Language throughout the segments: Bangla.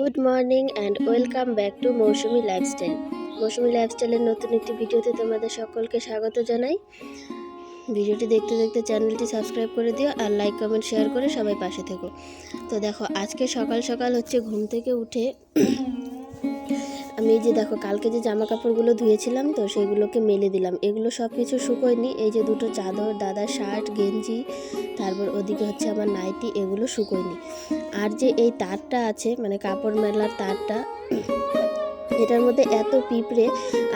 Good morning and welcome back to Mousumi lifestyle. Mousumi লাইফস্টাইলের নতুন একটি ভিডিওতে তোমাদের সকলকে স্বাগত জানাই। ভিডিওটি দেখতে দেখতে চ্যানেলটি সাবস্ক্রাইব করে দিও আর লাইক কমেন্ট শেয়ার করে সবাই পাশে থেকো। তো দেখো, আজকে সকাল সকাল হচ্ছে ঘুম থেকে উঠে আমি যে দেখো কালকে যে জামা কাপড়গুলো ধুয়েছিলাম তো সেইগুলোকে মেলে দিলাম। এগুলো সব কিছু শুকোয়নি। এই যে দুটো চাদর, দাদার শার্ট, গেঞ্জি, তারপর ওদিকে হচ্ছে আমার নাইটি, এগুলো শুকোয়নি। আর যে এই তারটা আছে, মানে কাপড় মেলার তারটা, এটার মধ্যে এত পিঁপড়ে,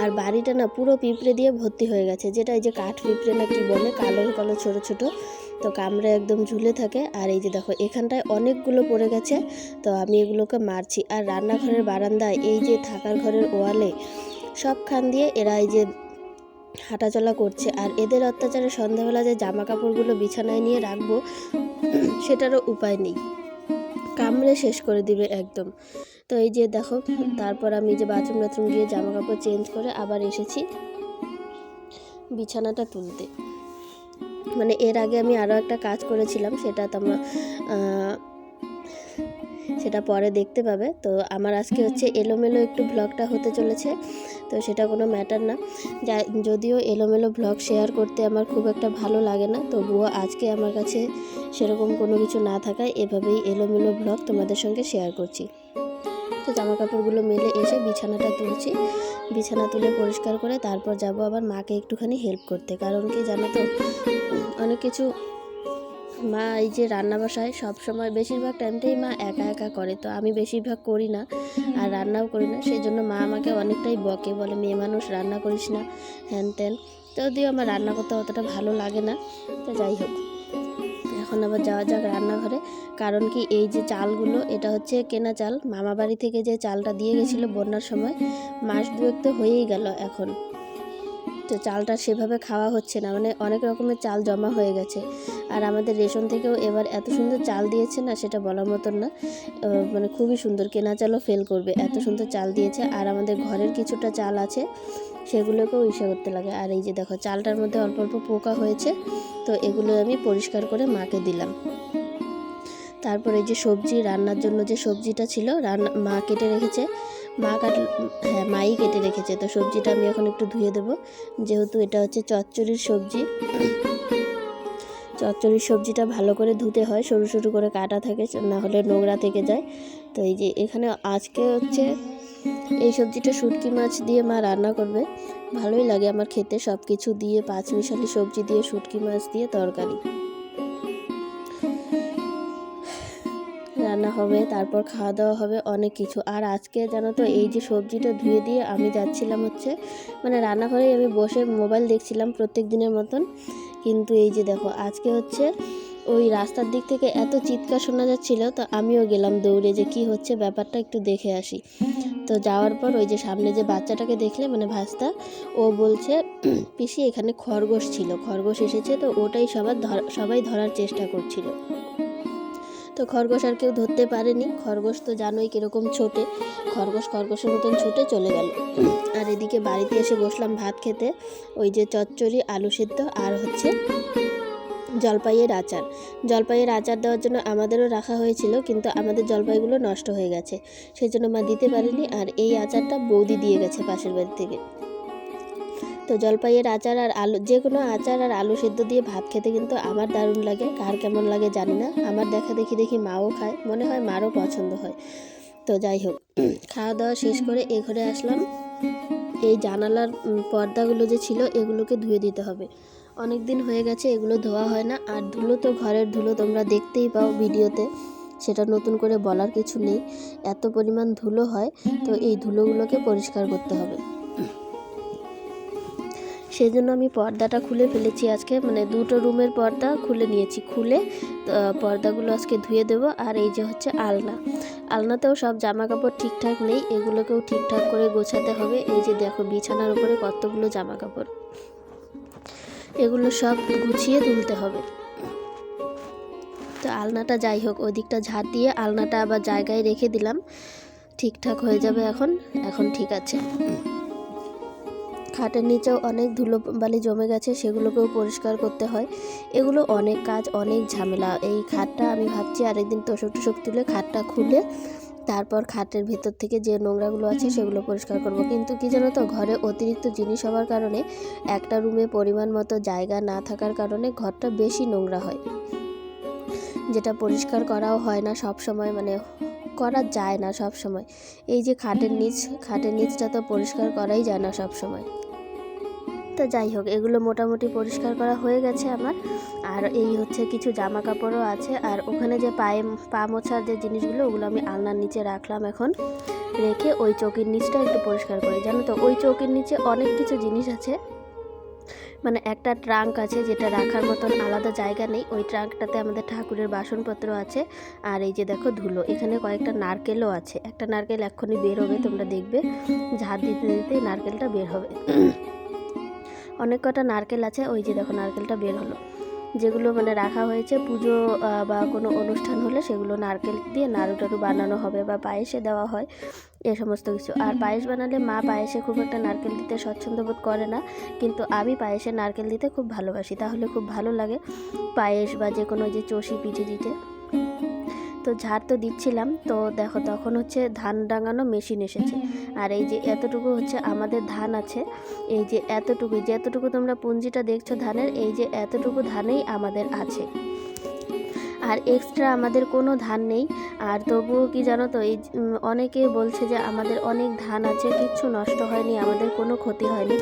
আর বাড়িটা না পুরো পিঁপড়ে দিয়ে ভর্তি হয়ে গেছে। যেটা এই যে কাঠ পিঁপড়ে না কি বলে, কালো কালো ছোট ছোট, তো কামড়ে একদম ঝুলে থাকে। আর এই যে দেখো এখানটায় অনেকগুলো পড়ে গেছে, তো আমি এগুলোকে মারছি। আর রান্নাঘরের বারান্দায়, এই যে থাকার ঘরের ওয়ালে, সবখান দিয়ে এরা এই যে হাঁটাচলা করছে। আর এদের অত্যাচারে সন্ধ্যাবেলা যে জামা কাপড়গুলো বিছানায় নিয়ে রাখবো সেটারও উপায় নেই, কামড়ে শেষ করে দিবে একদম। তো এই যে দেখো, তারপর আমি যে বাথরুম গিয়ে জামা কাপড় চেঞ্জ করে আবার এসেছি বিছানাটা তুলতে। মানে এর আগে আমি আরও একটা কাজ করেছিলাম, সেটা পরে দেখতে পাবে। তো আমার আজকে হচ্ছে এলোমেলো একটু ব্লগটা হতে চলেছে, তো সেটা কোনো ম্যাটার না। যদিও এলোমেলো ব্লগ শেয়ার করতে আমার খুব একটা ভালো লাগে না, তবুও আজকে আমার কাছে সেরকম কোনো কিছু না থাকায় এভাবেই এলোমেলো ব্লগ তোমাদের সঙ্গে শেয়ার করছি। তো জামা কাপড়গুলো মেলে এসে বিছানাটা তুলছি। বিছানা তুলে পরিষ্কার করে তারপর যাব আবার মাকে একটুখানি হেল্প করতে। কারণ কি জানো তো, অনেক কিছু মা এই যে রান্না বাসায় সবসময় বেশিরভাগ টাইমটাই মা একা একা করে, তো আমি বেশিরভাগ করি না আর রান্নাও করি না। সেই জন্য মা আমাকে অনেকটাই বকে, বলে মেয়ে মানুষ রান্না করিস না, হ্যান ত্যান। যদিও আমার রান্না করতে অতটা ভালো লাগে না। তো যাই হোক, এখন আবার যাওয়া যাক রান্নাঘরে। কারণ কি, এই যে চালগুলো, এটা হচ্ছে কেনা চাল। মামা বাড়ি থেকে যে চালটা দিয়ে গেছিলো বন্যার সময়, মাস দুয়েক তো হয়েই গেল এখন। তো চালটা সেভাবে খাওয়া হচ্ছে না, মানে অনেক রকমের চাল জমা হয়ে গেছে। আর আমাদের রেশন থেকেও এবার এত সুন্দর চাল দিয়েছে না, সেটা বলার মতন না। মানে খুবই সুন্দর, কেনা চালও ফেল করবে, এত সুন্দর চাল দিয়েছে। আর আমাদের ঘরের কিছুটা চাল আছে, সেগুলোকেও ইসে করতে লাগে। আর এই যে দেখো, চালটার মধ্যে অল্প অল্প পোকা হয়েছে, তো এগুলো আমি পরিষ্কার করে মাকে দিলাম। তারপরে এই যে সবজি রান্নার জন্য যে সবজিটা ছিল, মা কেটে রেখেছে। মাই কেটে রেখেছে। তো সবজিটা আমি এখন একটু ধুয়ে দেবো, যেহেতু এটা হচ্ছে চচ্চড়ির সবজি। চচ্চড়ির সবজিটা ভালো করে ধুতে হয়, সরু সরু করে কাটা থাকে, না হলে নোংরা থেকে যায়। তো এই যে এখানে আজকে হচ্ছে এই সবজিটা শুটকি মাছ দিয়ে মা রান্না করবে। ভালোই লাগে আমার খেতে, সব কিছু দিয়ে, পাঁচমিশালি সবজি দিয়ে, শুটকি মাছ দিয়ে তরকারি রান্না হবে, তারপর খাওয়া দাওয়া হবে, অনেক কিছু। আর আজকে জানো তো, এই যে সবজিটা ধুয়ে দিয়ে আমি যাচ্ছিলাম হচ্ছে, মানে রান্নাঘরেই আমি বসে মোবাইল দেখছিলাম প্রত্যেক দিনের মতন। কিন্তু এই যে দেখো, আজকে হচ্ছে ওই রাস্তার দিক থেকে এত চিৎকার শোনা যাচ্ছিল, তো আমিও গেলাম দৌড়ে, যে কি হচ্ছে ব্যাপারটা একটু দেখে আসি। তো যাওয়ার পর ওই যে সামনে যে বাচ্চাটাকে দেখলে, মানে ভাস্তা, ও বলছে পিসি এখানে খরগোশ ছিল, খরগোশ এসেছে, তো ওটাই সবাই ধরার চেষ্টা করছিল। তো খরগোশ আর কেউ ধরতে পারেনি। খরগোশ তো জানোই কীরকম ছোটে, খরগোশের মতন ছুটে চলে গেল। আর এদিকে বাড়িতে এসে বসলাম ভাত খেতে। ওই যে চচ্চড়ি, আলু সেদ্ধ, আর হচ্ছে জলপাইয়ের আচার দেওয়ার জন্য আমাদেরও রাখা হয়েছিল, কিন্তু আমাদের জলপাইগুলো নষ্ট হয়ে গেছে, সেই জন্য মা দিতে পারেনি। আর এই আচারটা বৌদি দিয়ে গেছে পাশের বাড়ি থেকে। তো জলপাইয়ের আচার আর আলু, যে কোনো আচার আর আলু সেদ্ধ দিয়ে ভাত খেতে কিন্তু আমার দারুণ লাগে। কার কেমন লাগে জানি না, আমার দেখি মাও খায়, মনে হয় মারও পছন্দ হয়। তো যাই হোক, খাওয়া দাওয়া শেষ করে এ ঘরে আসলাম। এই জানালার পর্দাগুলো যে ছিল, এগুলোকে ধুয়ে দিতে হবে। অনেক দিন হয়ে গেছে এগুলো ধোয়া হয় না। আর ধুলো তো ঘরের ধুলো তোমরা দেখতেই পাও ভিডিওতে, সেটা নতুন করে বলার কিছু নেই, এত পরিমাণ ধুলো হয়। তো এই ধুলোগুলোকে পরিষ্কার করতে হবে। সেই জন্য আমি পর্দাটা খুলে ফেলেছি আজকে, মানে দুটো রুমের পর্দা খুলে নিয়েছি। খুলে পর্দাগুলো আজকে ধুয়ে দেবো। আর এই যে হচ্ছে আলনাতেও সব জামা কাপড় ঠিকঠাক নেই, এগুলোকেও ঠিকঠাক করে গোছাতে হবে। এই যে দেখো, বিছানার উপরে কতগুলো জামা কাপড়, এগুলো সব গুছিয়ে তুলতে হবে। তো আলনাটা, যাই হোক, ওই দিকটা ঝাড় দিয়ে আলনাটা আবার জায়গায় রেখে দিলাম, ঠিকঠাক হয়ে যাবে। এখন ঠিক আছে। খাটের নিচেও অনেক ধুলোবালি জমে গেছে, সেগুলোকেও পরিষ্কার করতে হয়। এগুলো অনেক কাজ, অনেক ঝামেলা। এই খাটটা আমি ভাবছি আরেকদিন তোষক তুলে খাটটা খুলে তারপর খাটের ভেতর থেকে যে নোংরাগুলো আছে সেগুলো পরিষ্কার করব। কিন্তু কি জানো তো, ঘরে অতিরিক্ত জিনিস হওয়ার কারণে একটা রুমে পরিমাণ মতো জায়গা না থাকার কারণে ঘরটা বেশি নোংরা হয়, যেটা পরিষ্কার করাও হয় না সব সময়, মানে করা যায় না সব সময়। এই যে খাটের নিচটা তো পরিষ্কার করাই যায় না সব সময়। তো যাই হোক, এগুলো মোটামুটি পরিষ্কার করা হয়ে গেছে আমার। আর এই হচ্ছে কিছু জামা কাপড়ও আছে, আর ওখানে যে পা মোছার যে জিনিসগুলো ওগুলো আমি আলনার নিচে রাখলাম। এখন রেখে ওই চৌকির নিচটা একটু পরিষ্কার করি। জানো তো, ওই চৌকির নিচে অনেক কিছু জিনিস আছে, মানে একটা ট্রাঙ্ক আছে যেটা রাখার মতন আলাদা জায়গা নেই। ওই ট্রাঙ্কটাতে আমাদের ঠাকুরের বাসনপত্র আছে। আর এই যে দেখো ধুলো, এখানে কয়েকটা নারকেলও আছে। একটা নারকেল এক্ষুনি বের হবে, তোমরা দেখবে ঝাড় দিতে দিতে নারকেলটা বের হবে। অনেক কটা নারকেল আছে, ওই যে দেখো নারকেলটা বের হলো। যেগুলো মানে রাখা হয়েছে পুজো বা কোনো অনুষ্ঠান হলে সেগুলো নারকেল দিয়ে নাড়ু টাড়ু বানানো হবে বা পায়েসে দেওয়া হয়, এ সমস্ত কিছু। আর পায়েস বানালে মা পায়েসে খুব একটা নারকেল দিতে স্বচ্ছন্দ বোধ করে না, কিন্তু আমি পায়েসে নারকেল দিতে খুব ভালোবাসি, তাহলে খুব ভালো লাগে পায়েস বা যে কোনো যে চষি পিঠে দিতে। তো ঝাড় তো দিচ্ছিলাম, তো দেখো তখন হচ্ছে ধান ডাঙানো মেশিন এসেছে। আর এই যে এতটুকু হচ্ছে আমাদের ধান আছে, এই যে যেতটুকু তোমরা পুঞ্জিটা দেখছো ধানের, এই যে এতটুকু ধানেই আমাদের আছে, আর এক্সট্রা আমাদের কোনো ধান নেই। আর তবুও কি জানো তো, এই অনেকে বলছে যে আমাদের অনেক ধান আছে, কিচ্ছু নষ্ট হয়নি, আমাদের কোনো ক্ষতি হয়নি।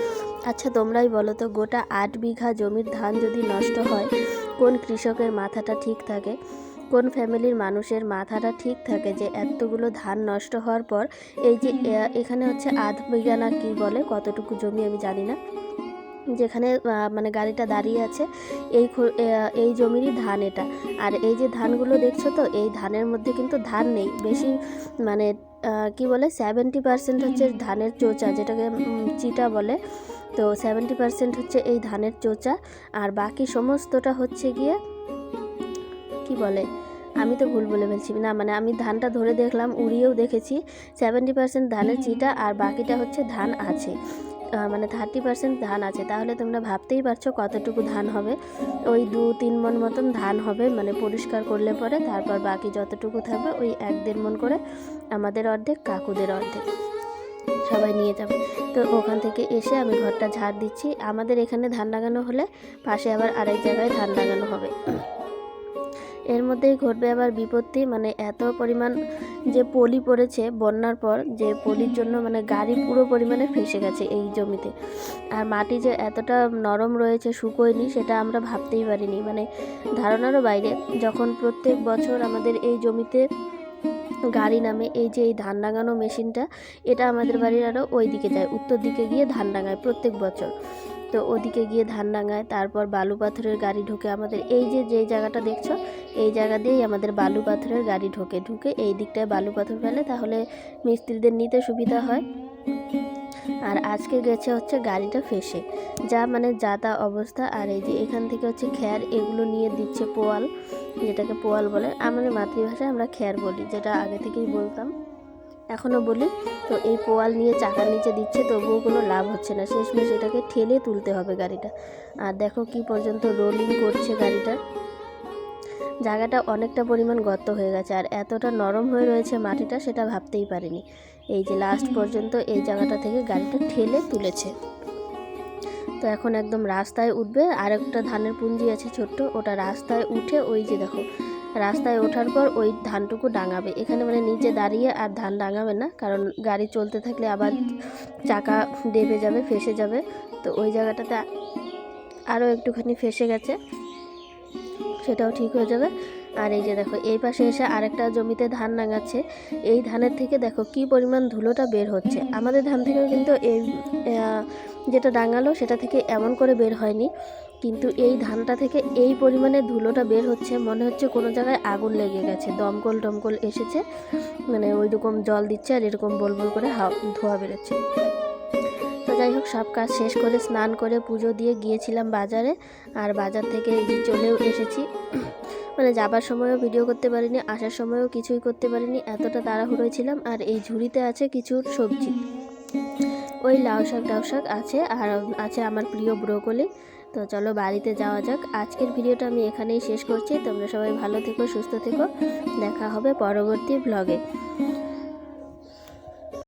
আচ্ছা তোমরাই বলো তো, গোটা 8 বিঘা জমির ধান যদি নষ্ট হয়, কোন কৃষকের মাথাটা ঠিক থাকে, কোন ফ্যামিলির মানুষের মাথাটা ঠিক থাকে যে এতগুলো ধান নষ্ট হওয়ার পর এই যে এখানে হচ্ছে 8 বিঘা না কি বলে, কতটুকু জমি আমি জানি না, যেখানে মানে গাড়িটা দাঁড়িয়ে আছে এই জমিরই ধান এটা। আর এই যে ধানগুলো দেখছো তো, এই ধানের মধ্যে কিন্তু ধান নেই বেশি, মানে কি বলে 70% হচ্ছে ধানের চোচা, যেটাকে চিটা বলে। তো 70% হচ্ছে এই ধানের চোচা, আর বাকি সমস্তটা হচ্ছে গিয়ে কি বলে, আমি তো ভুল বলে ফেলছি না, মানে আমি ধানটা ধরে দেখলাম, উড়িয়েও দেখেছি, 70% ধানের চিটা আর বাকিটা হচ্ছে ধান আছে, মানে 30% ধান আছে। তাহলে তোমরা ভাবতেই পারছো কতটুকু ধান হবে। ওই 2-3 মণ মতন ধান হবে, মানে পরিষ্কার করলে পরে। তারপর বাকি যতটুকু থাকবে ওই 1-1.5 মণ করে আমাদের অর্ধেক, কাকুদের অর্ধেক, সবাই নিয়ে যাবে। তো ওখান থেকে এসে আমি ঘরটা ঝাড় দিচ্ছি। আমাদের এখানে ধান লাগানো হলে পাশে আবার আরেক জায়গায় ধান লাগানো হবে। এর মধ্যেই ঘটবে আবার বিপত্তি, মানে এত পরিমাণ যে পলি পড়েছে বন্যার পর, যে পলির জন্য মানে গাড়ি পুরো পরিমাণে ফেসে গেছে এই জমিতে। আর মাটি যে এতটা নরম রয়েছে, শুকোয়নি, সেটা আমরা ভাবতেই পারিনি, মানে ধারণারও বাইরে। যখন প্রত্যেক বছর আমাদের এই জমিতে গাড়ি নামে, এই যে এই ধান লাগানো মেশিনটা, এটা আমাদের বাড়ির আরও ওই দিকে যায়, উত্তর দিকে গিয়ে ধান ডাঙায় প্রত্যেক বছর। তো ওদিকে গিয়ে ধান ডাঙায়, তারপর বালু পাথরের গাড়ি ঢোকে আমাদের এই যে জায়গাটা দেখছো, এই জায়গা দিয়েই আমাদের বালু পাথরের গাড়ি ঢুকে এই দিকটায় বালু পাথর ফেলে, তাহলে মিস্ত্রিদের নিতে সুবিধা হয়। আর আজকে গেছে হচ্ছে গাড়িটা ফেসে, যা মানে যা তা অবস্থা। আর এই যে এখান থেকে হচ্ছে খ্যার এগুলো নিয়ে দিচ্ছে, পোয়াল, যেটাকে পোয়াল বলে, আমাদের মাতৃভাষায় আমরা খ্যার বলি, যেটা আগে থেকেই বলতাম, এখনও বলি। তো এই পোয়াল নিয়ে চাকার নিচে দিচ্ছে, তবুও কোনো লাভ হচ্ছে না, শেষমেশ এটাকে ঠেলে তুলতে হবে গাড়িটা। আর দেখো কি পর্যন্ত রোলিং করছে গাড়িটা, জায়গাটা অনেকটা পরিমাণ গর্ত হয়ে গেছে, আর এতটা নরম হয়ে রয়েছে মাটিটা, সেটা ভাবতেই পারিনি। এই যে লাস্ট পর্যন্ত এই জায়গাটা থেকে গাড়িটা ঠেলে তুলেছে। তো এখন একদম রাস্তায় উঠবে, আর একটা ধানের পুঞ্জি আছে ছোট্ট, ওটা রাস্তায় উঠে ওই যে দেখো রাস্তায় ওঠার পর ওই ধানটুকু ডাঙাবে। এখানে মানে নিচে দাঁড়িয়ে আর ধান ডাঙাবে না, কারণ গাড়ি চলতে থাকলে আবার চাকা ডেবে যাবে, ফেসে যাবে। তো ওই জায়গাটাতে আরও একটুখানি ফেসে গেছে, সেটাও ঠিক হয়ে যাবে। আর এই যে দেখো এই পাশে এসে আরেকটা জমিতে ধান ডাঙাচ্ছে, এই ধানের থেকে দেখো কি পরিমাণ ধুলোটা বের হচ্ছে। আমাদের ধান থেকেও কিন্তু এই যেটা ডাঙালো সেটা থেকে এমন করে বের হয়নি, কিন্তু এই ধানটা থেকে এই পরিমাণে ধুলোটা বের হচ্ছে, মনে হচ্ছে কোনো জায়গায় আগুন লেগে গেছে, দমকল এসেছে, মানে ওই রকম জল দিচ্ছে আর এরকম বল করে ধোঁয়া বেরোচ্ছে। তো যাই হোক, সব কাজ শেষ করে স্নান করে পুজো দিয়ে গিয়েছিলাম বাজারে, আর বাজার থেকে চলেও এসেছি। মানে যাবার সময়ও ভিডিও করতে পারিনি, আসার সময়ও কিছুই করতে পারিনি, এতটা তাড়াহুড়োয় ছিলাম। আর এই ঝুড়িতে আছে কিছু সবজি, ওই লাউ শাক আছে, আর আছে আমার প্রিয় ব্রোকলি। তো চলো বাড়িতে যাওয়া যাক। আজকের ভিডিওটা আমি এখানেই শেষ করছি। তোমরা সবাই ভালো থেকো, সুস্থ থেকো, দেখা হবে পরবর্তী ব্লগে।